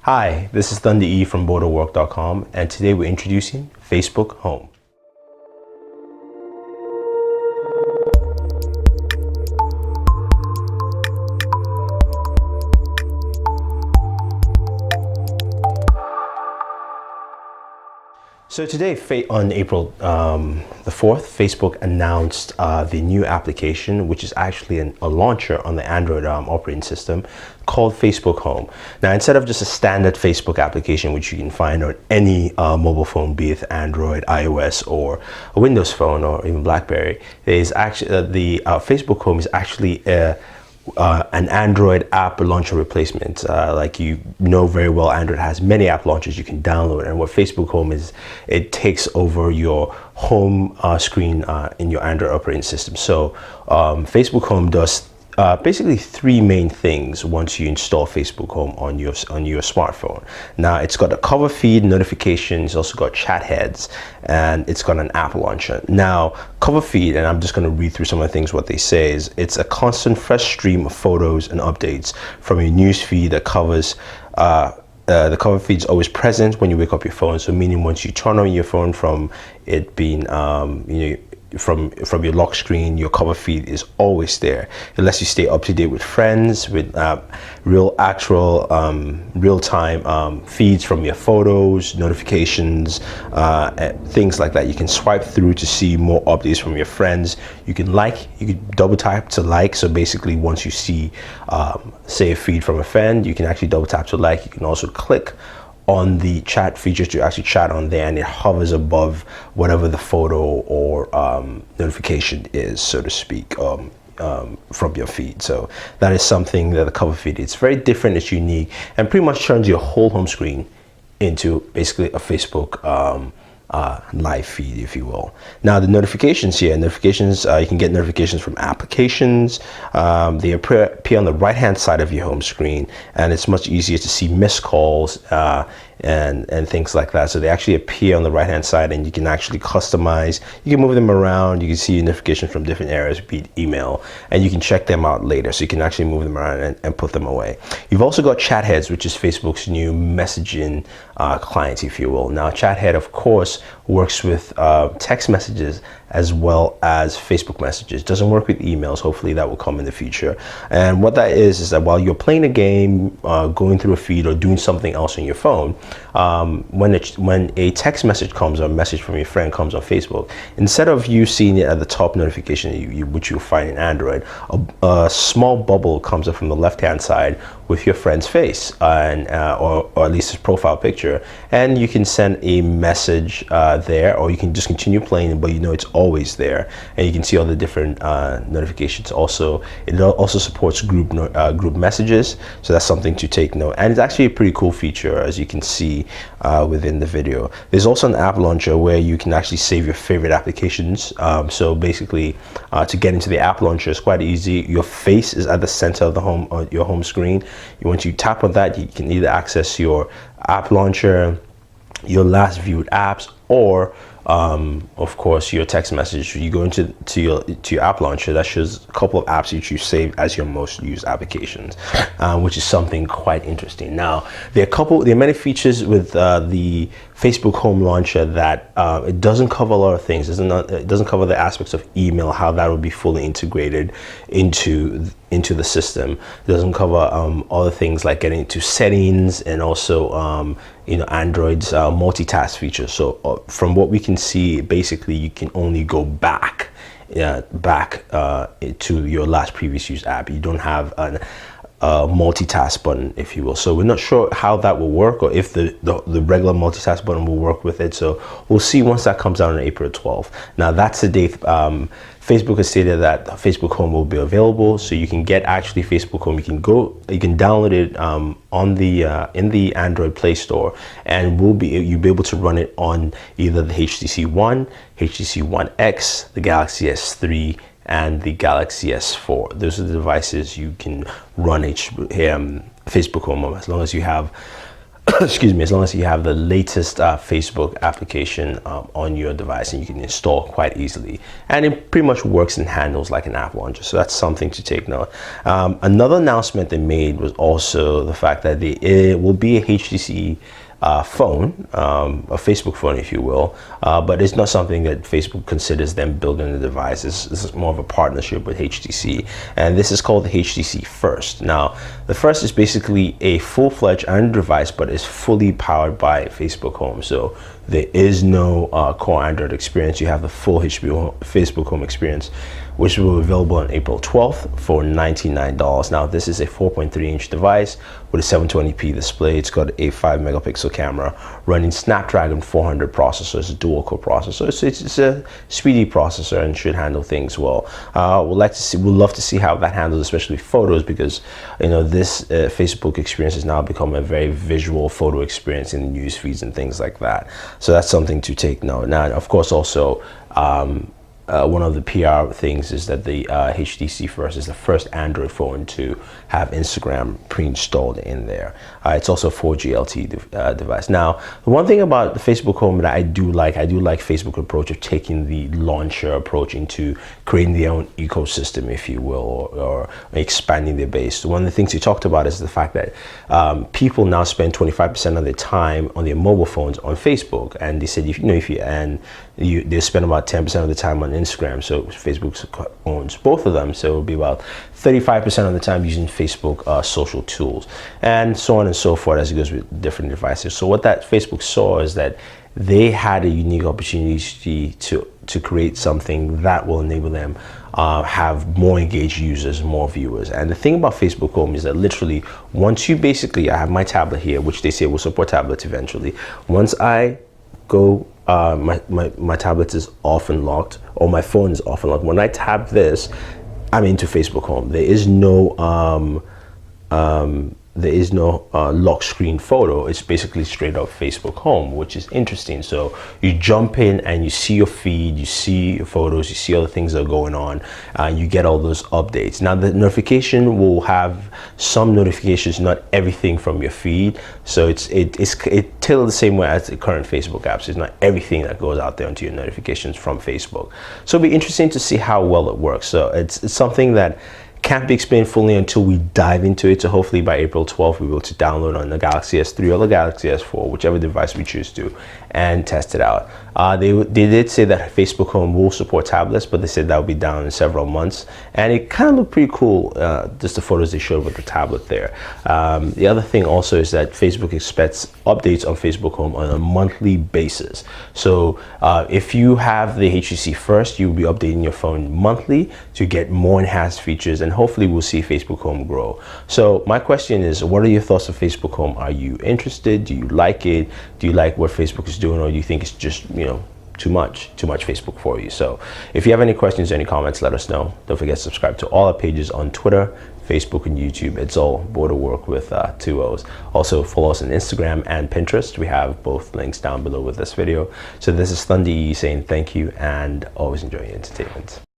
Hi, this is Thunder E from borderwork.com, and today we're introducing Facebook Home. So today, on April the 4th, Facebook announced the new application, which is actually a launcher on the Android operating system called Facebook Home. Now, instead of just a standard Facebook application, which you can find on any mobile phone, be it Android, iOS, or a Windows phone, or even BlackBerry, there's actually the Facebook Home is actually an Android app launcher replacement. Like you know very well, Android has many app launchers you can download, and what Facebook Home is, it takes over your home screen in your Android operating system. So Facebook Home does basically three main things once you install Facebook Home on your smartphone. Now, it's got a cover feed, notifications, also got chat heads, and it's got an app launcher. Now, cover feed, and I'm just going to read through some of the things what they say is it's a constant fresh stream of photos and updates from your news feed that covers the cover feed is always present when you wake up your phone. So meaning once you turn on your phone from it being from your lock screen, your cover feed is always there. It lets you stay up to date with friends, with real-time feeds from your photos, notifications, things like that. You can swipe through to see more updates from your friends. You can double tap to like. So basically, once you see say a feed from a friend, you can actually double tap to like. You can also click on the chat feature to actually chat on there, and it hovers above whatever the photo or notification is, so to speak, from your feed. So that is something that the cover feed, it's very different, it's unique, and pretty much turns your whole home screen into basically a Facebook live feed, if you will. Now, the notifications here, you can get notifications from applications. They appear on the right hand side of your home screen, and it's much easier to see missed calls and things like that. So they actually appear on the right hand side, and you can actually customize. You can move them around. You can see notifications from different areas, be it email, and you can check them out later. So you can actually move them around and put them away. You've also got chat heads, which is Facebook's new messaging client, if you will. Now, chat head, of course, works with text messages as well as Facebook messages. Doesn't work with emails. Hopefully that will come in the future. And what that is that while you're playing a game, going through a feed, or doing something else on your phone, when a text message comes, or a message from your friend comes on Facebook, instead of you seeing it at the top notification, which you'll find in Android, a small bubble comes up from the left hand side with your friend's face, or at least his profile picture, and you can send a message there, or you can just continue playing, but you know it's always there, and you can see all the different notifications. Also, it also supports group messages, so that's something to take note, and it's actually a pretty cool feature, as you can see within the video. There's also an app launcher where you can actually save your favorite applications. So basically, to get into the app launcher is quite easy. Your face is at the center of the your home screen. Once you tap on that, you can either access your app launcher, your last viewed apps, or of course your text message. You go into your app launcher, that shows a couple of apps that you saved as your most used applications, which is something quite interesting. Now, there are many features with the Facebook Home launcher that it doesn't cover a lot of things. It doesn't cover the aspects of email, how that will be fully integrated into the system. It doesn't cover other things like getting into settings, and also Android's multitask feature. So from what we can see, basically you can only go back to your last previous used app. You don't have a multitask button, if you will. So we're not sure how that will work, or if the regular multitask button will work with it. So we'll see once that comes out on April 12th. Now, that's the date. Facebook has stated that Facebook Home will be available, so you can get actually Facebook Home. You can download it in the Android Play Store, and you'll be able to run it on either the HTC One, HTC One X, the Galaxy S3, and the Galaxy S4. Those are the devices you can run Facebook Home on, as long as you have excuse me, as long as you have the latest Facebook application on your device, and you can install quite easily, and it pretty much works and handles like an app launcher. So that's something to take note. Another announcement they made was also the fact that it will be a HTC phone, a Facebook phone, if you will, but it's not something that Facebook considers them building the device. This is more of a partnership with HTC, and this is called the HTC First. Now, the First is basically a full-fledged Android device, but it's fully powered by Facebook Home. So there is no core Android experience. You have the full Facebook Home experience, which will be available on April 12th for $99. Now, this is a 4.3-inch device with a 720p display. It's got a 5-megapixel camera running Snapdragon 400 processor. It's a dual-core processor. So it's a speedy processor and should handle things well. We'd love to see how that handles, especially photos, because this Facebook experience has now become a very visual photo experience in the news feeds and things like that. So that's something to take note. Now, of course, also one of the PR things is that the HTC First is the first Android phone to have Instagram pre-installed in there. It's also a 4G LTE device. Now, the one thing about the Facebook Home that I do like Facebook approach of taking the launcher approach into creating their own ecosystem, if you will, or expanding their base. One of the things you talked about is the fact that people now spend 25% of their time on their mobile phones on Facebook, and they said they spend about 10% of the time on Instagram. So Facebook owns both of them, so it'll be about 35% of the time using Facebook social tools, and so on and so forth as it goes with different devices. So what that Facebook saw is that they had a unique opportunity to create something that will enable them have more engaged users, more viewers. And the thing about Facebook Home is that literally once you I have my tablet here, which they say will support tablets eventually. Once I go my tablet is off and locked, or my phone is off and locked. When I tap this, I'm into Facebook Home. There is no lock screen photo. It's basically straight up Facebook Home, which is interesting. So you jump in and you see your feed, you see your photos, you see all the things that are going on, you get all those updates. Now, the notification will have some notifications, not everything from your feed. So it's tailored the same way as the current Facebook apps. It's not everything that goes out there into your notifications from Facebook. So it'll be interesting to see how well it works. So it's something that can't be explained fully until we dive into it. So hopefully by April 12th, we'll be able to download on the Galaxy S3 or the Galaxy S4, whichever device we choose to, and test it out. They did say that Facebook Home will support tablets, but they said that will be down in several months. And it kind of looked pretty cool, just the photos they showed with the tablet there. The other thing also is that Facebook expects updates on Facebook Home on a monthly basis. So if you have the HTC First, you'll be updating your phone monthly to get more enhanced features, and hopefully we'll see Facebook Home grow. So my question is, what are your thoughts of Facebook Home? Are you interested? Do you like it? Do you like what Facebook is doing, or do you think it's just, too much Facebook for you? So if you have any questions or any comments, let us know. Don't forget to subscribe to all our pages on Twitter, Facebook, and YouTube. It's all Border Work with 2 O's. Also follow us on Instagram and Pinterest. We have both links down below with this video. So this is Thunder E saying thank you, and always enjoy your entertainment.